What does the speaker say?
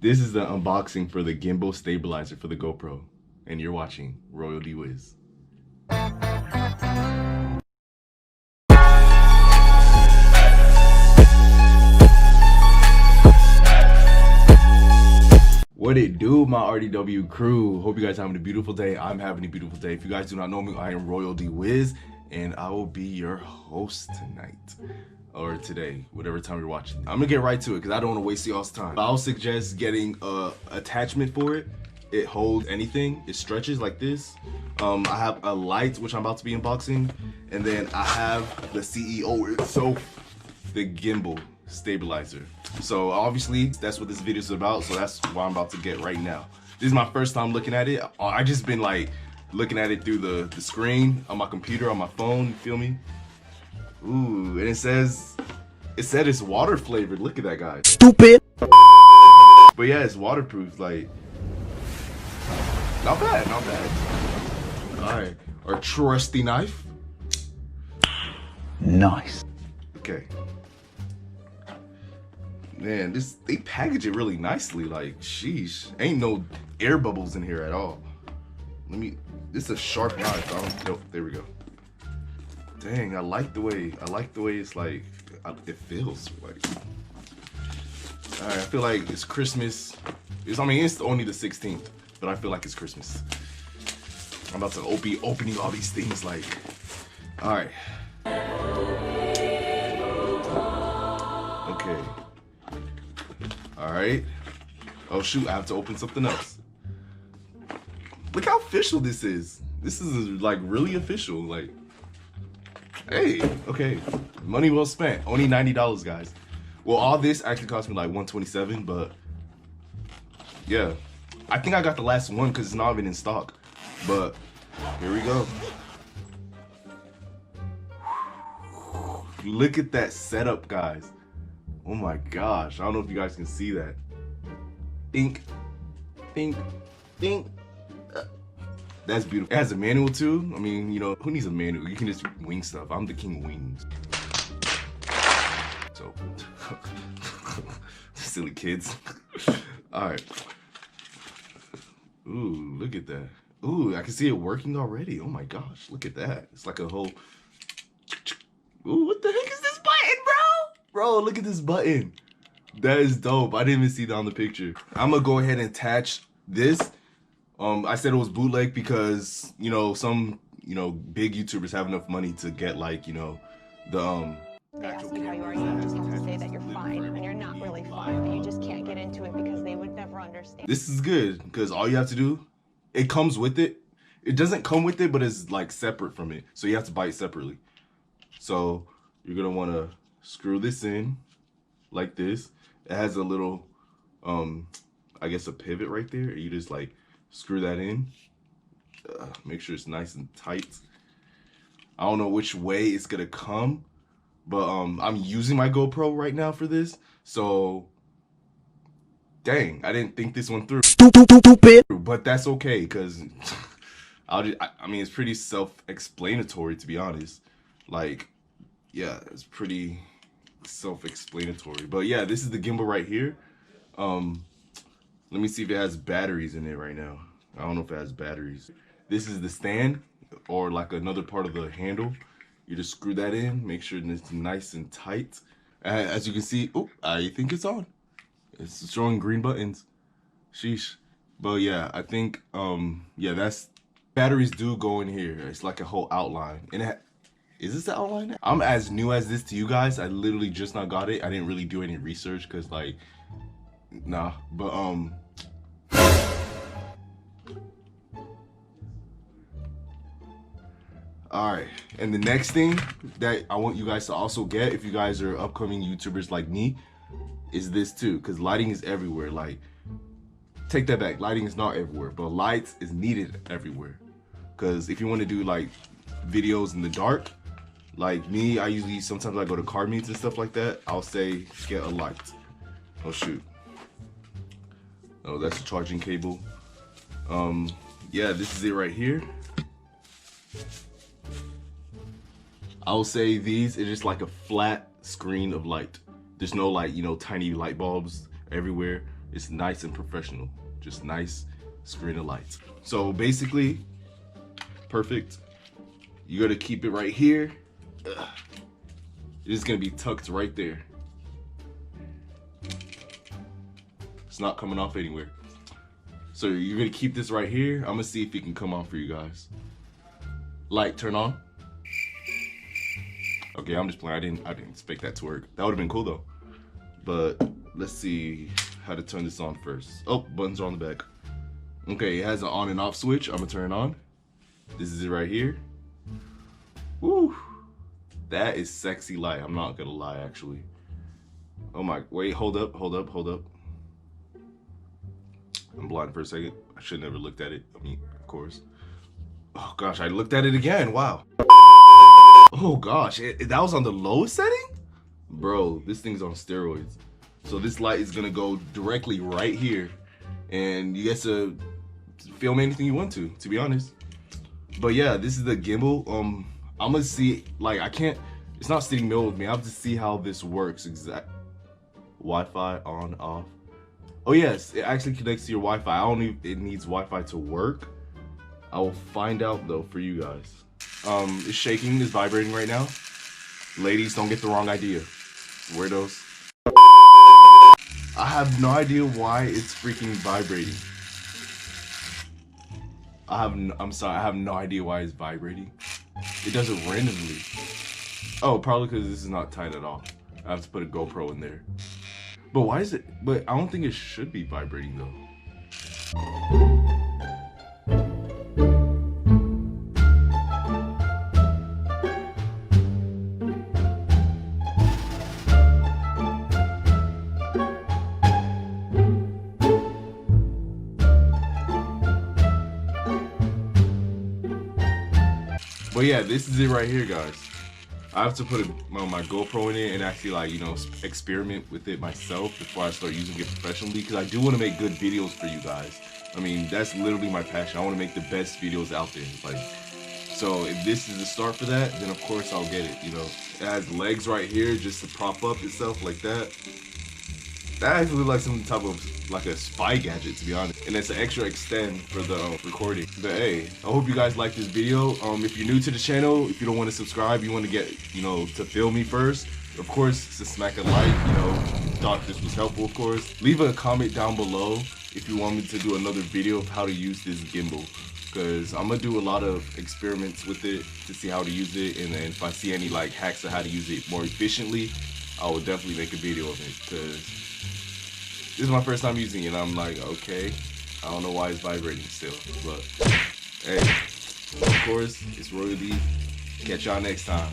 This is the unboxing for the gimbal stabilizer for the GoPro, and you're watching Royal D Wiz. What it do, my RDW crew? Hope you guys are having a beautiful day. I'm having a beautiful day. If you guys do not know me, I am Royal D Wiz, and I will be your host tonight. Or today, whatever time you're watching. I'm gonna get right to it because I don't want to waste y'all's time. I'll suggest getting a attachment for it. It holds anything. It stretches like this. I have a light, which I'm about to be unboxing, and then I have the CEO itself, the gimbal stabilizer. So obviously that's what this video is about, so that's what I'm about to get right now. This is my first time looking at it. I just been like looking at it through the screen on my computer, on my phone, you feel me? Ooh, and it said it's water flavored. Look at that, guy. Stupid. But yeah, it's waterproof. Like, not bad, not bad. All right, our trusty knife. Nice. Okay. Man, they package it really nicely. Like, sheesh, ain't no air bubbles in here at all. This is a sharp knife. Nope, there we go. Dang, I like the way it's like, it feels like. All right, I feel like it's Christmas. It's only the 16th, but I feel like it's Christmas. I'm about to be opening all these things like, all right. Okay. All right. Oh shoot, I have to open something else. Look how official this is. This is like really official, like. Hey, okay, money well spent. Only $90, guys. Well, all this actually cost me like $127, but yeah, I think I got the last one because it's not even in stock. But here we go. Look at that setup, guys. Oh my gosh, I don't know if you guys can see that. Think. That's beautiful. It has a manual too. I mean, you know, who needs a manual? You can just wing stuff. I'm the king of wings. So, silly kids. All right. Ooh, look at that. Ooh, I can see it working already. Oh my gosh, look at that. It's like a whole. Ooh, what the heck is this button, bro? Bro, look at this button. That is dope. I didn't even see that on the picture. I'm gonna go ahead and attach this. I said it was bootleg because, you know, some, you know, big YouTubers have enough money to get like, you know, the They ask you how you are, you just have to say that you're fine, and you're not really fine, but you just can't get into it because they would never understand. This is good because all you have to do, it comes with it. It doesn't come with it, but it's like separate from it. So you have to buy it separately. So you're gonna want to screw this in like this. It has a little, I guess a pivot right there. You just like screw that in. Make sure it's nice and tight. I don't know which way it's gonna come, but I'm using my GoPro right now for this. So, dang, I didn't think this one through. Stupid. But that's okay, because I mean, it's pretty self-explanatory, to be honest. Like, yeah, it's pretty self-explanatory. But yeah, this is the gimbal right here. Let me see if it has batteries in it right now. I don't know if it has batteries. This is the stand, or like another part of the handle. You just screw that in, make sure it's nice and tight. As you can see, oh, I think it's on. It's showing green buttons. Sheesh. But yeah, I think, yeah, batteries do go in here. It's like a whole outline. And is this the outline? I'm as new as this to you guys. I literally just now got it. I didn't really do any research because like, nah, but all right, and the next thing that I want you guys to also get, if you guys are upcoming YouTubers like me, is this too, because lighting is everywhere. Like, take that back, lighting is not everywhere, but lights is needed everywhere. Because if you want to do like videos in the dark, like me, sometimes I go to car meets and stuff like that, I'll say get a light. Oh shoot. Oh, that's a charging cable. Yeah, this is it right here. I'll say these is just like a flat screen of light. There's no like, you know, tiny light bulbs everywhere. It's nice and professional. Just nice screen of lights. So basically, perfect. You gotta keep it right here. Ugh. It's gonna be tucked right there. It's not coming off anywhere. So you're gonna keep this right here. I'm gonna see if it can come on for you guys. Light, turn on. Okay, I'm just playing. I didn't expect that to work. That would have been cool though. But let's see how to turn this on first. Oh, buttons are on the back. Okay, it has an on and off switch. I'm gonna turn it on. This is it right here. Woo! That is sexy light. I'm not gonna lie, actually. Oh my, wait, hold up. I'm blind for a second. I should never looked at it. I mean, of course. Oh gosh, I looked at it again. Wow. Oh gosh, that was on the lowest setting? Bro, this thing's on steroids. So this light is gonna go directly right here. And you get to film anything you want to be honest. But yeah, this is the gimbal. I'm gonna see, like, I can't, it's not sitting middle with me. I have to see how this works exact. Wi-Fi on, off. Oh yes, it actually connects to your Wi-Fi. I don't need, it needs Wi-Fi to work. I will find out though for you guys. It's shaking, it's vibrating right now. Ladies, don't get the wrong idea. Weirdos. I have no idea why it's freaking vibrating. I'm sorry, I have no idea why it's vibrating. It does it randomly. Oh, probably because this is not tight at all. I have to put a GoPro in there. But why is it? But I don't think it should be vibrating though. But yeah, this is it right here, guys. I have to put my GoPro in it and actually, like, you know, experiment with it myself before I start using it professionally, because I do want to make good videos for you guys. I mean, that's literally my passion. I want to make the best videos out there. Like, so if this is the start for that, then of course I'll get it. You know, it has legs right here just to prop up itself like that. That actually looks like some type of, like, a spy gadget, to be honest. And it's an extra extend for the recording. But hey, I hope you guys like this video. If you're new to the channel, if you don't want to subscribe, you want to get, you know, to feel me first, of course, to smack a like, you know, thought this was helpful, of course. Leave a comment down below if you want me to do another video of how to use this gimbal. Because I'm going to do a lot of experiments with it to see how to use it. And then if I see any, like, hacks of how to use it more efficiently, I will definitely make a video of it. Because this is my first time using it, and I'm like, okay, I don't know why it's vibrating still, but hey, of course, it's royalty. Catch y'all next time.